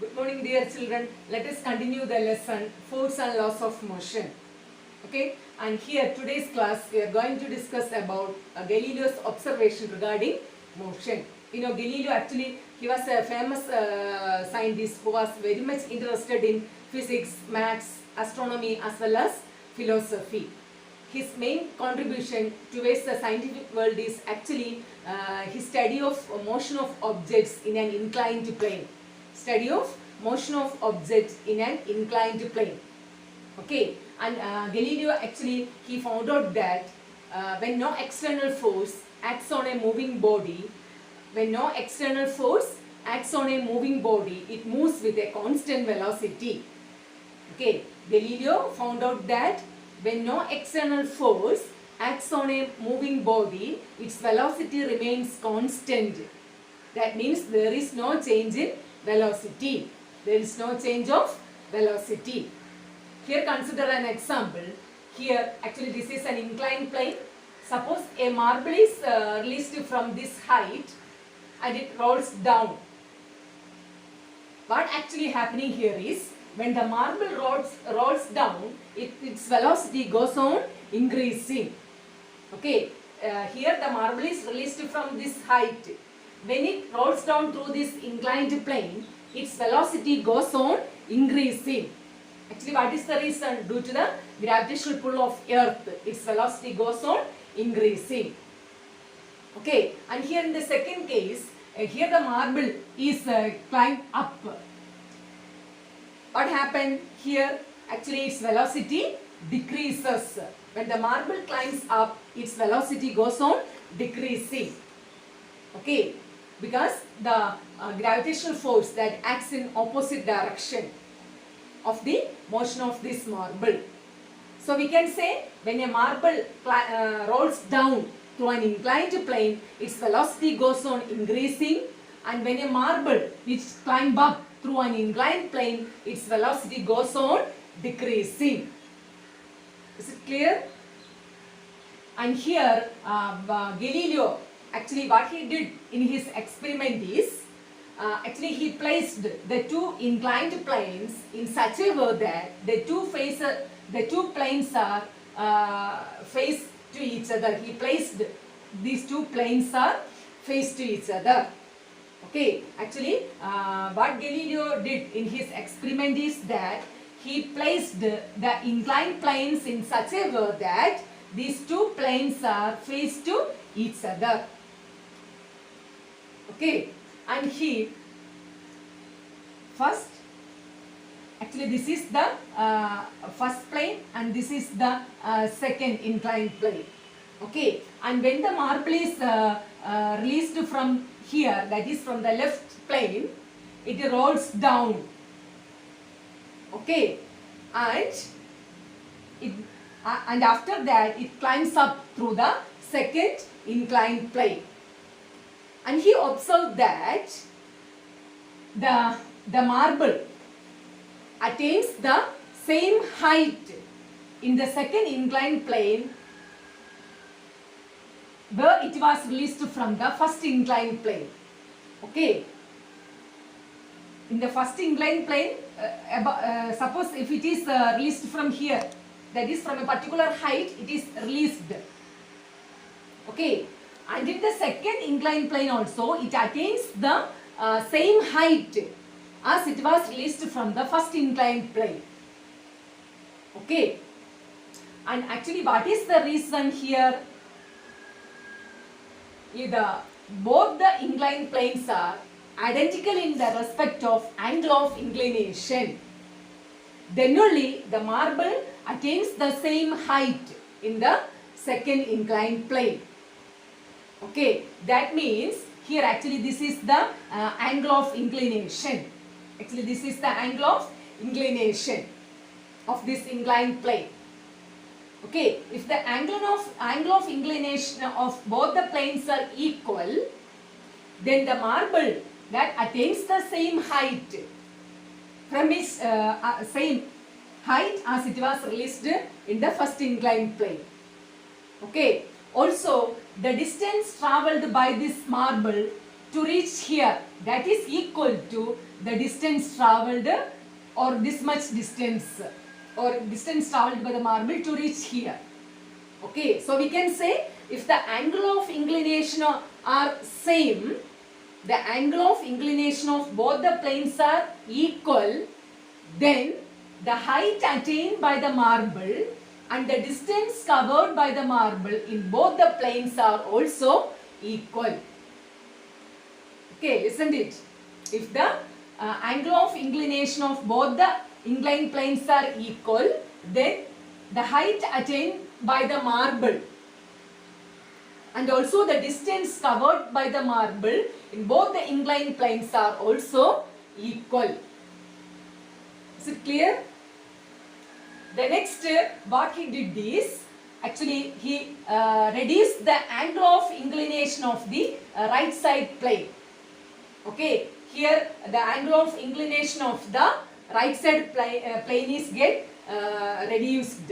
Good morning, dear children. Let us continue the lesson Force and Laws of Motion. Okay, and here today's class we are going to discuss about Galileo's observation regarding motion. You know, Galileo actually he was a famous scientist who was very much interested in physics, maths, astronomy as well as philosophy. His main contribution towards the scientific world is actually his study of motion of objects in an inclined plane. Study of motion of objects in an inclined plane. Okay, and Galileo actually he found out that when no external force acts on a moving body, it moves with a constant velocity. Okay, Galileo found out that when no external force acts on a moving body, its velocity remains constant. That means there is no change in velocity. There is no change of velocity. Here consider an example. Here actually this is an inclined plane. Suppose a marble is released from this height and it rolls down. What actually happening here is when the marble rolls down, its velocity goes on increasing. Okay, here the marble is released from this height. When it rolls down through this inclined plane, its velocity goes on increasing. Actually, what is the reason? Due to the gravitational pull of earth, its velocity goes on increasing. Okay, and here in the second case, here the marble is climbed up. What happened here? Actually, its velocity decreases. When the marble climbs up, its velocity goes on decreasing. Okay, because the gravitational force that acts in opposite direction of the motion of this marble. So we can say when a marble rolls down through an inclined plane, its velocity goes on increasing, and when a marble which climb up through an inclined plane, its velocity goes on decreasing. Is it clear? And here Galileo, actually what he did in his experiment is, actually he placed the two inclined planes in such a way that the two planes are face to each other. He placed these two planes are face to each other. Okay, actually what Galileo did in his experiment is that he placed the inclined planes in such a way that these two planes are face to each other. Okay, and he first, actually this is the first plane and this is the second inclined plane. Okay, and when the marble is released from here, that is from the left plane, it rolls down. Okay, and after that it climbs up through the second inclined plane. And he observed that the marble attains the same height in the second inclined plane where it was released from the first inclined plane. Okay, in the first inclined plane, suppose if it is released from here, that is from a particular height, it is released. Okay, and in the second inclined plane also, it attains the same height as it was released from the first inclined plane. Okay, and actually what is the reason here? Both the inclined planes are identical in the respect of angle of inclination. Then only the marble attains the same height in the second inclined plane. Okay, that means here actually this is the angle of inclination. Actually this is the angle of inclination of this inclined plane. Okay, if the angle of inclination of both the planes are equal, then the marble that attains the same height from its same height as it was released in the first inclined plane. Okay, also the distance travelled by this marble to reach here, that is equal to the distance traveled or this much distance or distance traveled by the marble to reach here. Okay, so we can say if the angle of inclination are same, the angle of inclination of both the planes are equal, then the height attained by the marble and the distance covered by the marble in both the planes are also equal. Okay, isn't it? If the angle of inclination of both the inclined planes are equal, then the height attained by the marble and also the distance covered by the marble in both the inclined planes are also equal. Is it clear? The next what he did is, actually he reduced the angle of inclination of the right side plane. Okay, here the angle of inclination of the right side plane is get reduced.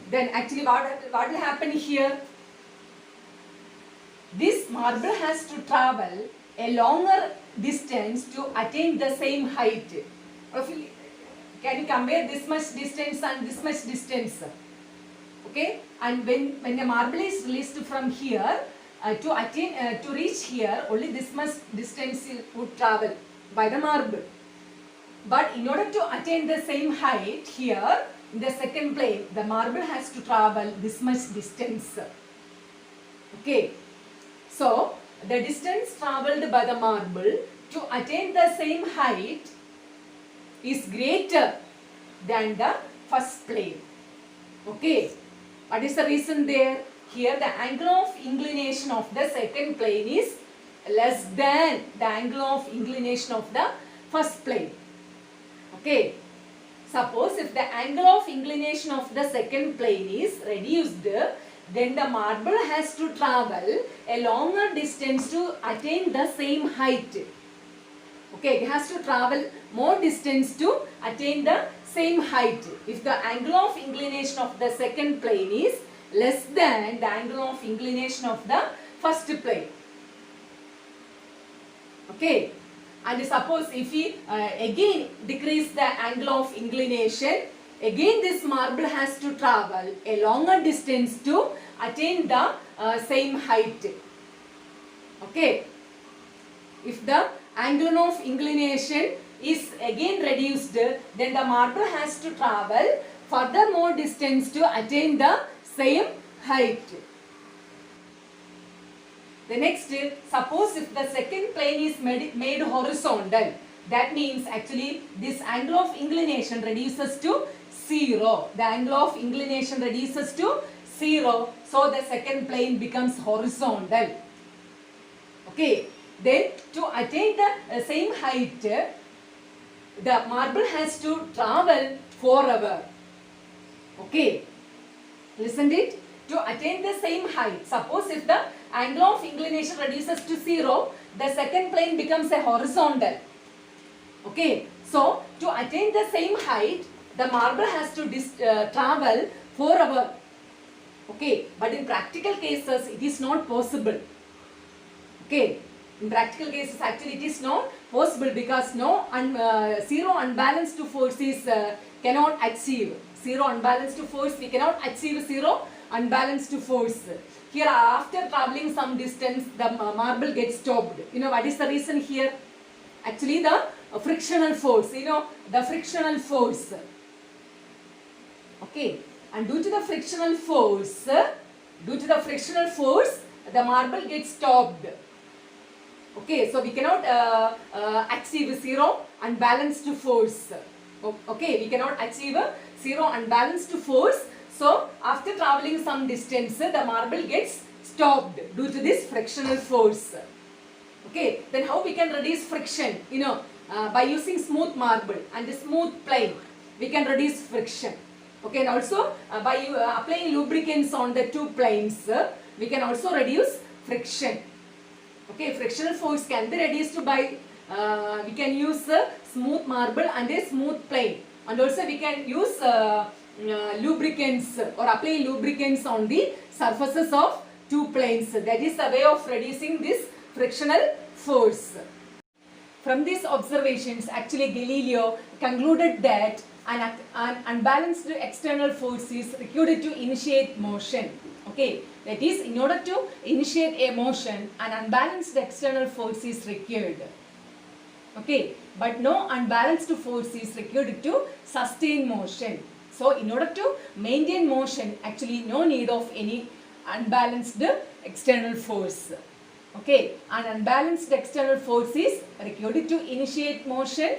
Then actually what will happen here? This marble has to travel a longer distance to attain the same height. Can you compare this much distance and this much distance? Okay, and when the marble is released from here to reach here, only this much distance would travel by the marble. But in order to attain the same height here in the second plane, the marble has to travel this much distance. Okay, so the distance traveled by the marble to attain the same height is greater than the first plane. Okay, what is the reason there? Here the angle of inclination of the second plane is less than the angle of inclination of the first plane. Okay, suppose if the angle of inclination of the second plane is reduced, then the marble has to travel a longer distance to attain the same height. Okay, it has to travel more distance to attain the same height. If the angle of inclination of the second plane is less than the angle of inclination of the first plane. Okay, and suppose if we again decrease the angle of inclination, again this marble has to travel a longer distance to attain the same height. Okay, if the angle of inclination is again reduced, then the marble has to travel further more distance to attain the same height. The next, suppose if the second plane is made horizontal, that means actually this angle of inclination reduces to 0. The angle of inclination reduces to 0, so the second plane becomes horizontal. Okay, then to attain the same height, the marble has to travel forever. Okay, listen it. To attain the same height, suppose if the angle of inclination reduces to 0, the second plane becomes a horizontal. Okay, so to attain the same height, the marble has to travel forever. Okay, but in practical cases, it is not possible. Okay, in practical cases, actually it is not possible because no zero unbalanced force is cannot achieve. Zero unbalanced force, we cannot achieve zero unbalanced force. Here after traveling some distance, the marble gets stopped. You know what is the reason here? Actually the frictional force, the frictional force. Okay, and due to the frictional force, the marble gets stopped. Okay, so we cannot achieve zero unbalanced force. Okay, we cannot achieve zero unbalanced force. So after traveling some distance, the marble gets stopped due to this frictional force. Okay, then how we can reduce friction? By using smooth marble and smooth plane, we can reduce friction. Okay, and also by applying lubricants on the two planes, we can also reduce friction. Okay, frictional force can be reduced by we can use smooth marble and a smooth plane, and also we can use lubricants or apply lubricants on the surfaces of two planes. That is a way of reducing this frictional force. from these observations, actually Galileo concluded that an unbalanced external force is required to initiate motion. Okay, that is, in order to initiate a motion, an unbalanced external force is required. Okay, but no unbalanced force is required to sustain motion. So, in order to maintain motion, actually no need of any unbalanced external force. Okay, an unbalanced external force is required to initiate motion,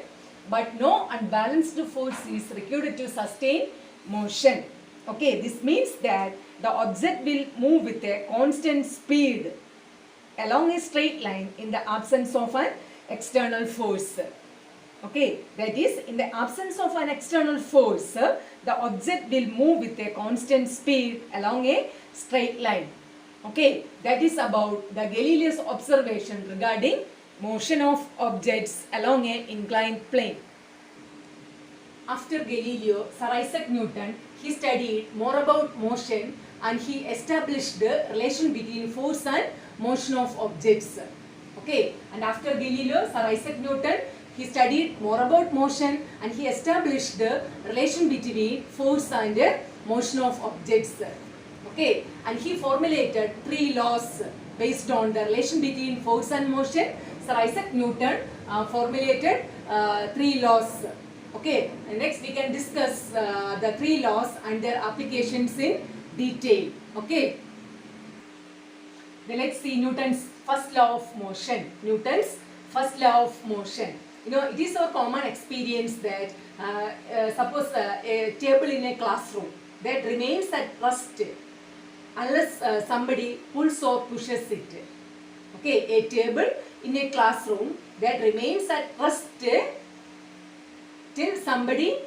but no unbalanced force is required to sustain motion. Okay, this means that the object will move with a constant speed along a straight line in the absence of an external force. Okay, that is, in the absence of an external force, the object will move with a constant speed along a straight line. Okay, that is about the Galileo's observation regarding motion of objects along an inclined plane. After Galileo, Sir Isaac Newton, he studied more about motion and he established the relation between force and motion of objects. Okay, and after Galileo, Sir Isaac Newton, he studied more about motion and he established the relation between force and motion of objects. Okay, and he formulated 3 laws based on the relation between force and motion. Sir Isaac Newton formulated 3 laws. Okay, and next we can discuss the 3 laws and their applications in detail. Okay, then let's see Newton's first law of motion. Newton's first law of motion. You know, it is our common experience that suppose a table in a classroom that remains at rest unless somebody pulls or pushes it. Okay, a table in a classroom that remains at rest till somebody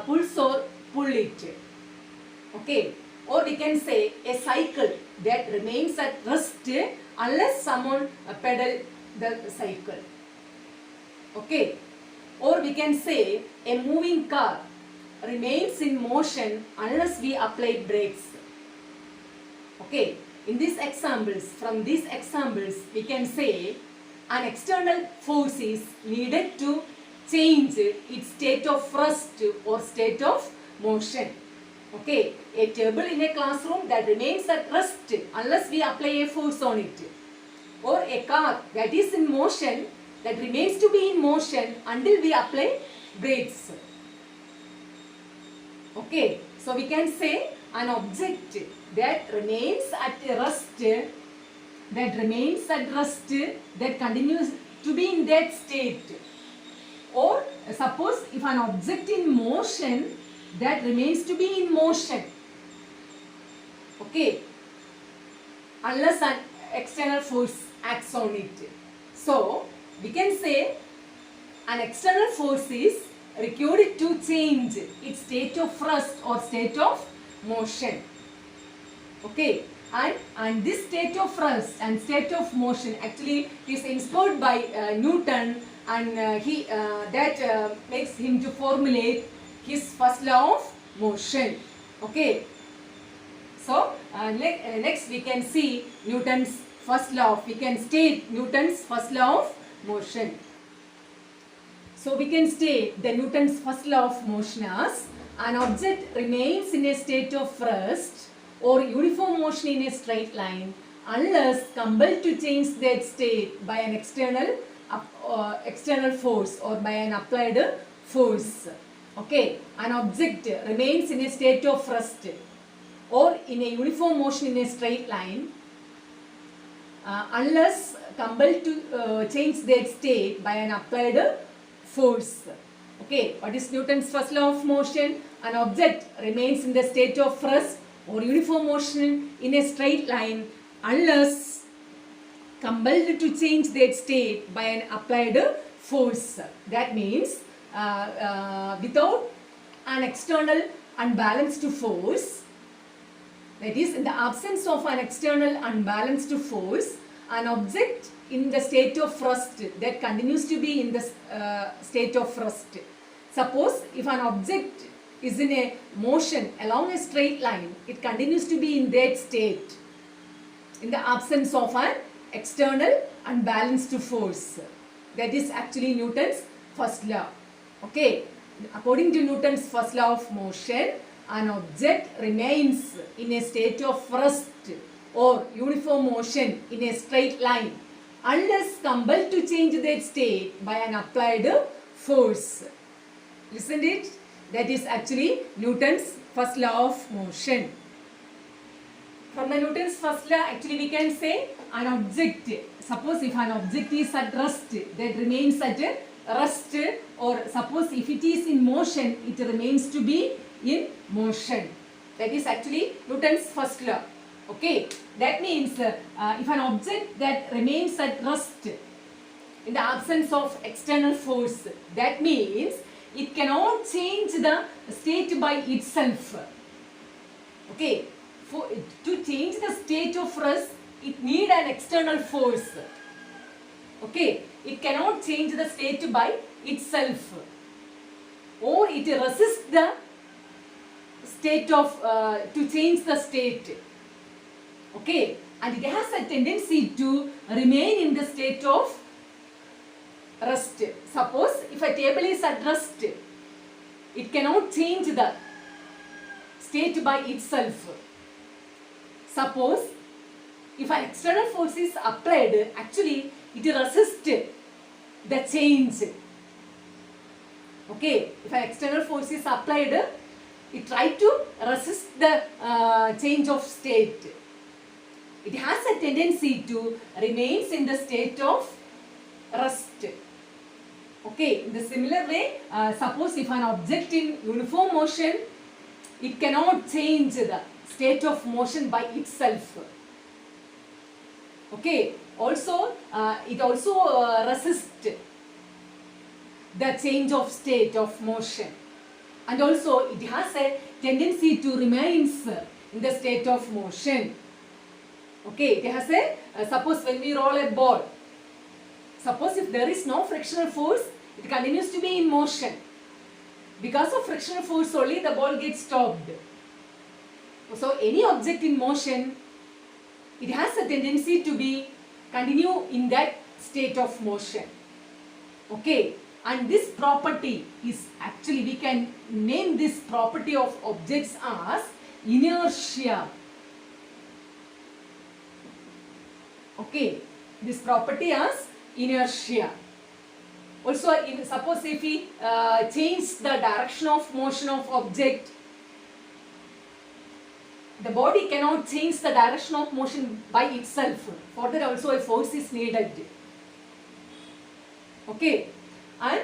pulls or pull it. Okay, or we can say a cycle that remains at rest unless someone pedal the cycle. Okay, or we can say a moving car remains in motion unless we apply brakes. Okay, in these examples, from these examples, we can say an external force is needed to change its state of rest or state of motion. Okay, a table in a classroom that remains at rest unless we apply a force on it, or a car that is in motion that remains to be in motion until we apply brakes. Okay, so we can say an object that remains at rest, that continues to be in that state. Or suppose if an object in motion that remains to be in motion. Okay, unless an external force acts on it. So we can say an external force is required to change its state of rest or state of motion. Okay, and this state of rest and state of motion actually is inspired by Newton, and that makes him to formulate his first law of motion. Okay, so next we can see Newton's first law. We can state Newton's first law of motion. So we can state the Newton's first law of motion as an object remains in a state of rest or uniform motion in a straight line unless compelled to change that state by an external force or by an applied force. Okay, an object remains in a state of rest or in a uniform motion in a straight line unless compelled to change that state by an applied force. Okay, what is Newton's first law of motion? An object remains in the state of rest or uniform motion in a straight line unless compelled to change that state by an applied force. That means without an external unbalanced force, that is, in the absence of an external unbalanced force, an object in the state of rest that continues to be in the state of rest. Suppose if an object is in a motion along a straight line, it continues to be in that state in the absence of an external unbalanced force. That is actually Newton's first law. Okay, according to Newton's first law of motion, an object remains in a state of rest or uniform motion in a straight line unless compelled to change that state by an applied force. Listen it. That is actually Newton's first law of motion. From the Newton's first law, actually we can say an object. Suppose if an object is at rest, that remains at rest, or suppose if it is in motion, it remains to be in motion. That is actually Newton's first law. Okay, that means if an object that remains at rest in the absence of external force, that means it cannot change the state by itself. Okay, to change the state of rest, it needs an external force. Okay, it cannot change the state by itself, or it resists the state of to change the state. Okay, and it has a tendency to remain in the state of rest. Suppose if a table is at rest, it cannot change the state by itself. Suppose if an external force is applied, actually it resists the change. Okay, if an external force is applied, it tries to resist the change of state. It has a tendency to remain in the state of rest. Okay, in the similar way, suppose if an object in uniform motion, it cannot change the state of motion by itself. Okay, also it also resists the change of state of motion, and also it has a tendency to remain in the state of motion. Okay, it has a suppose when we roll a ball, suppose if there is no frictional force, it continues to be in motion. Because of frictional force only the ball gets stopped. So any object in motion, it has a tendency to be continue in that state of motion. Okay, and this property is actually, we can name this property of objects as inertia. Okay, this property as inertia. Also, suppose if we change the direction of motion of object, the body cannot change the direction of motion by itself. For that also a force is needed. Okay, and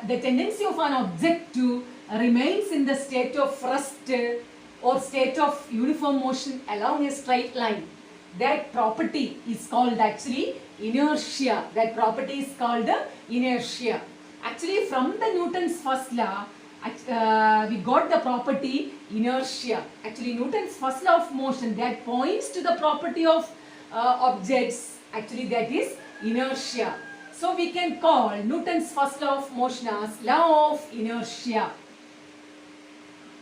the tendency of an object to remains in the state of rest or state of uniform motion along a straight line, that property is called actually inertia. That property is called inertia. Actually, from the Newton's first law, we got the property inertia. Actually, Newton's first law of motion that points to the property of objects, actually that is inertia. So we can call Newton's first law of motion as law of inertia.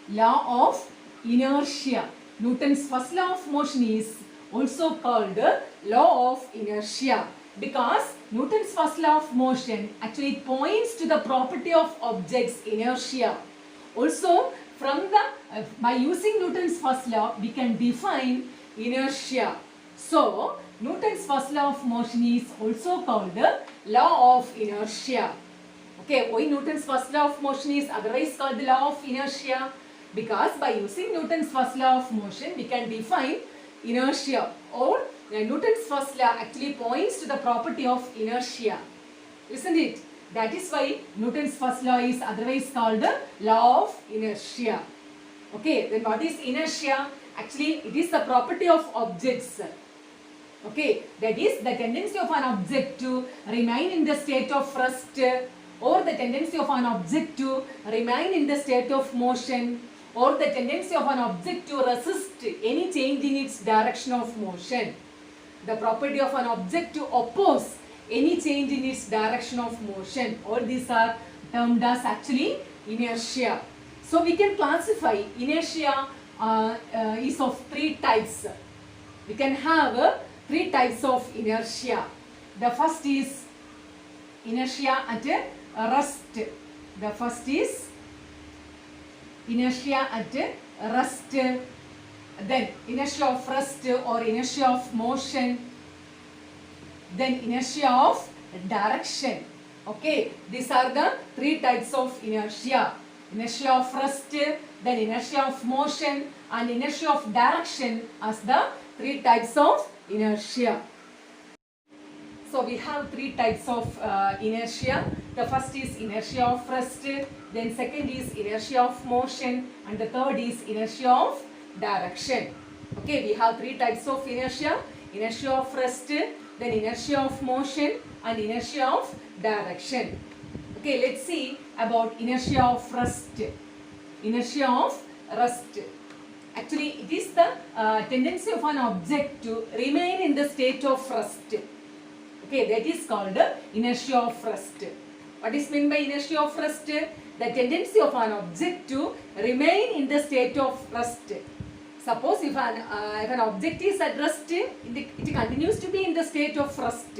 Law of inertia. Newton's first law of motion is also called law of inertia, because Newton's first law of motion actually points to the property of objects, inertia. Also, from the by using Newton's first law, we can define inertia. So Newton's first law of motion is also called law of inertia. Okay, why Newton's first law of motion is otherwise called the law of inertia? Because by using Newton's first law of motion, we can define inertia, or Newton's first law actually points to the property of inertia. Isn't it? That is why Newton's first law is otherwise called the law of inertia. Okay, then what is inertia? Actually, it is the property of objects. Okay, that is the tendency of an object to remain in the state of rest, or the tendency of an object to remain in the state of motion, or the tendency of an object to resist any change in its direction of motion. The property of an object to oppose any change in its direction of motion. All these are termed as actually inertia. So we can classify inertia is of three types. We can have three types of inertia. The first is inertia at rest. The first is inertia at rest, then inertia of rest or inertia of motion, then inertia of direction. Okay, these are the three types of inertia. Inertia of rest, then inertia of motion and inertia of direction as the three types of inertia. So we have three types of inertia. The first is inertia of rest, then second is inertia of motion, and the third is inertia of direction. Okay, we have three types of inertia. Inertia of rest, then inertia of motion and inertia of direction. Okay, let's see about inertia of rest. Inertia of rest. Actually, it is the tendency of an object to remain in the state of rest. Okay, that is called inertia of rest. What is meant by inertia of rest? The tendency of an object to remain in the state of rest. Suppose if an object is at rest, it continues to be in the state of rest.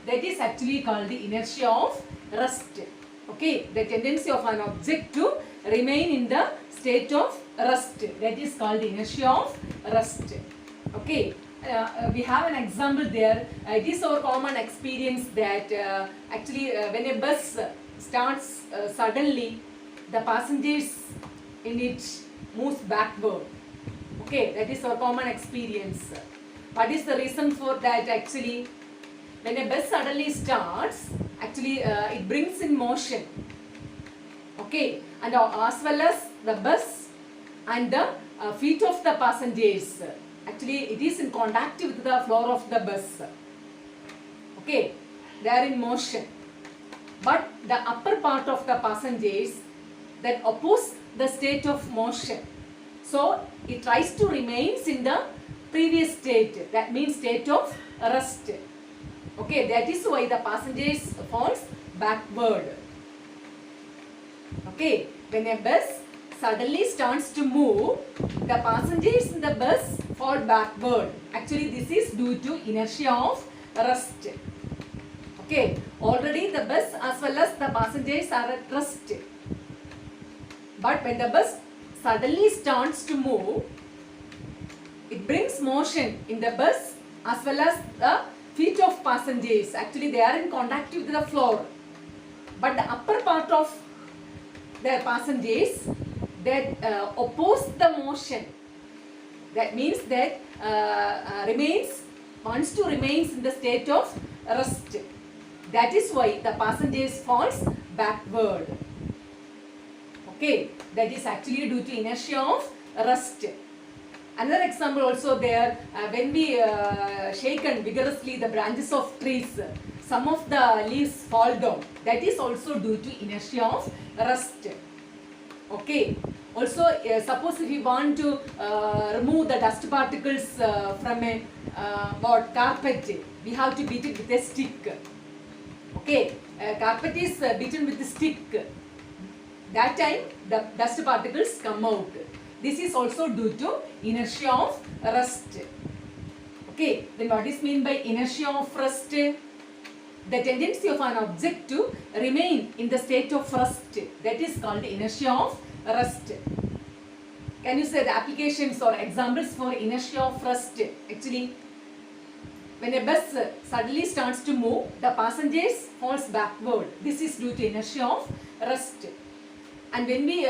That is actually called the inertia of rest. Okay, the tendency of an object to remain in the state of rest. That is called inertia of rest. Okay, we have an example there. It is our common experience that actually when a bus starts suddenly, the passengers in it moves backward. Okay, that is our common experience. What is the reason for that? Actually, when a bus suddenly starts, actually it brings in motion. Okay, and as well as the bus and the feet of the passengers. Actually, it is in contact with the floor of the bus. Okay, they are in motion. But the upper part of the passengers that oppose the state of motion. So, it tries to remain in the previous state. That means state of rest. Okay, that is why the passengers falls backward. Okay, when a bus suddenly starts to move, the passengers in the bus fall backward. Actually, this is due to inertia of rest. Okay, already the bus as well as the passengers are at rest. But when the bus suddenly starts to move, it brings motion in the bus as well as the feet of passengers. Actually, they are in contact with the floor. But the upper part of the passengers that oppose the motion. That means that wants to remain in the state of rest. That is why the passengers falls backward. Okay, that is actually due to inertia of rest. Another example also there, when we shaken vigorously the branches of trees, some of the leaves fall down. That is also due to inertia of rest. Okay. Also, suppose if you want to remove the dust particles from a carpet, we have to beat it with a stick. Okay, carpet is beaten with a stick. That time the dust particles come out. This is also due to inertia of rest. Okay, then what is meant by inertia of rest? The tendency of an object to remain in the state of rest. That is called inertia of rest. Can you say the applications or examples for inertia of rest? Actually, when a bus suddenly starts to move, the passengers falls backward. This is due to inertia of rest. And when we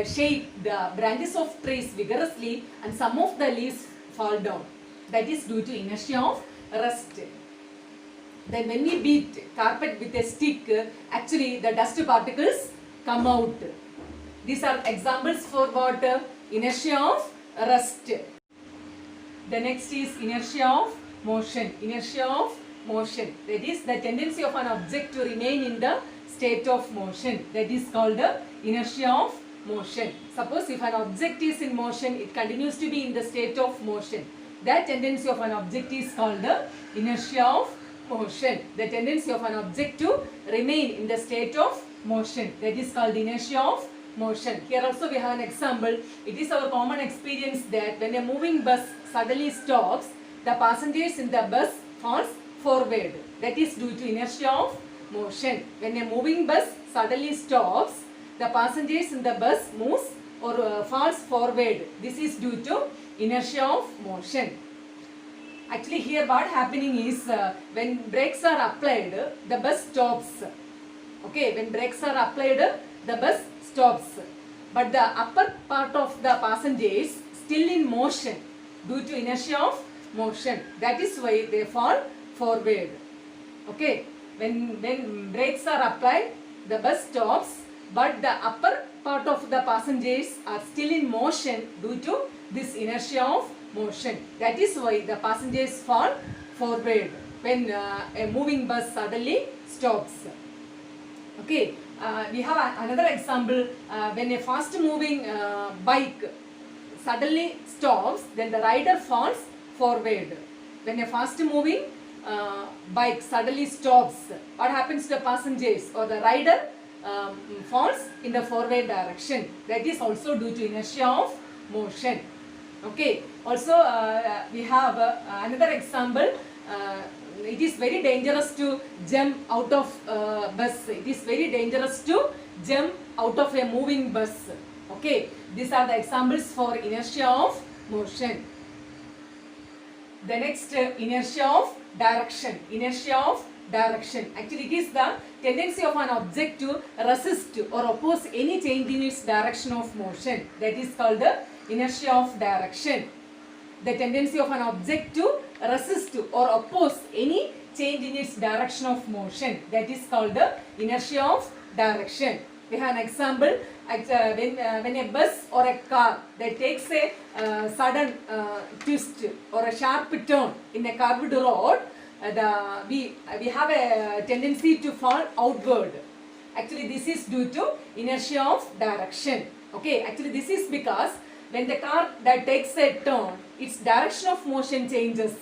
shake the branches of trees vigorously and some of the leaves fall down, that is due to inertia of rest. Then when we beat carpet with a stick, actually the dust particles come out. These are examples for what? Inertia of rest. The next is inertia of motion. Inertia of motion. That is the tendency of an object to remain in the state of motion. That is called the inertia of motion. Suppose if an object is in motion, it continues to be in the state of motion. That tendency of an object is called the inertia of motion. The tendency of an object to remain in the state of motion. That is called inertia of motion. Here also we have an example. It is our common experience that when a moving bus suddenly stops, the passengers in the bus falls forward. That is due to inertia of motion. When a moving bus suddenly stops, the passengers in the bus moves or falls forward. This is due to inertia of motion. Actually here what happening is when brakes are applied, the bus stops. Okay, when brakes are applied, the bus stops. But the upper part of the passengers still in motion due to inertia of motion. That is why they fall forward. Okay, when brakes are applied, the bus stops, but the upper part of the passengers are still in motion due to this inertia of motion. That is why the passengers fall forward when a moving bus suddenly stops. Okay, we have another example. When a fast moving bike suddenly stops, then the rider falls forward. When a fast moving bike suddenly stops, what happens to the passengers or the rider? Falls in the forward direction. That is also due to inertia of motion. Okay, also we have another example. It is very dangerous to jump out of bus. It is very dangerous to jump out of a moving bus. Okay, these are the examples for inertia of motion. The next inertia of direction. Inertia of direction. Actually it is the tendency of an object to resist or oppose any change in its direction of motion. That is called the inertia of direction. The tendency of an object to resist or oppose any change in its direction of motion. That is called the inertia of direction. We have an example. When a bus or a car that takes a sudden twist or a sharp turn in a curved road, we have a tendency to fall outward. Actually this is due to inertia of direction. Okay, actually this is because when the car that takes a turn, its direction of motion changes.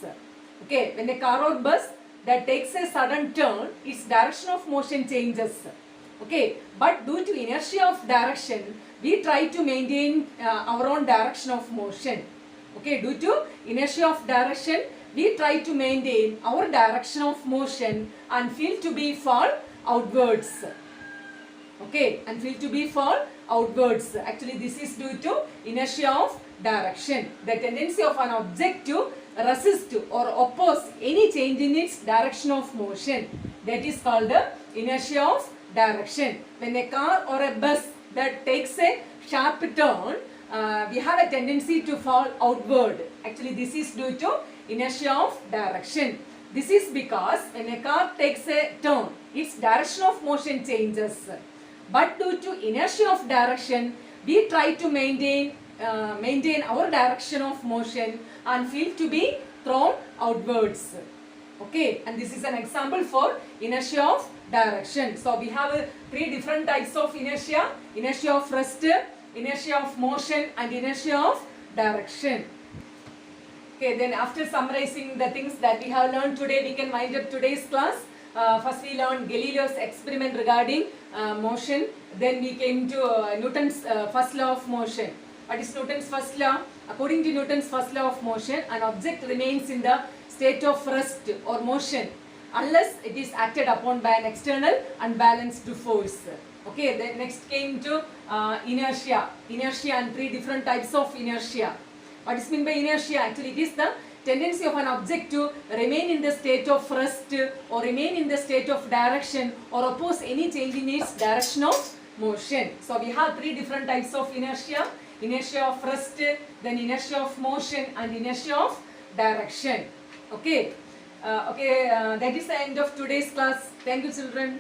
Okay, when a car or bus that takes a sudden turn, its direction of motion changes. Okay, but due to inertia of direction, we try to maintain our own direction of motion. Okay, due to inertia of direction, we try to maintain our direction of motion and feel to be fall outwards. Okay, and feel to be fall outwards. Actually this is due to inertia of direction. The tendency of an object to resist or oppose any change in its direction of motion. That is called the inertia of direction. When a car or a bus that takes a sharp turn, we have a tendency to fall outward. Actually this is due to inertia of direction. This is because when a car takes a turn, its direction of motion changes. But due to inertia of direction, we try to maintain our direction of motion and feel to be thrown outwards. Okay, and this is an example for inertia of direction. So we have three different types of inertia: inertia of rest, inertia of motion, and inertia of direction. Okay, then after summarizing the things that we have learned today, we can wind up today's class. First we learned Galileo's experiment regarding motion. Then we came to Newton's first law of motion. What is Newton's first law? According to Newton's first law of motion, an object remains in the state of rest or motion unless it is acted upon by an external unbalanced force. Okay, then next came to inertia. Inertia and three different types of inertia. What is meant by inertia? Actually it is the tendency of an object to remain in the state of rest or remain in the state of direction or oppose any change in its direction of motion. So we have three different types of inertia: inertia of rest, then inertia of motion, and inertia of direction. Okay, that is the end of today's class. Thank you, children.